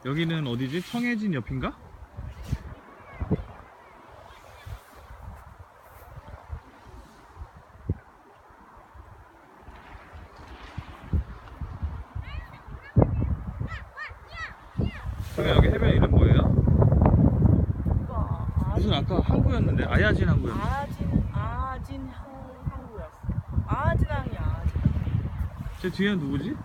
여기는 어디지? 청해진 옆인가? 여기 해변 이름 뭐예요? 무슨 아까 항구였는데 아야진 항구였는데. 아진 항구였어. 아진항이야. 제 뒤에는 누구지?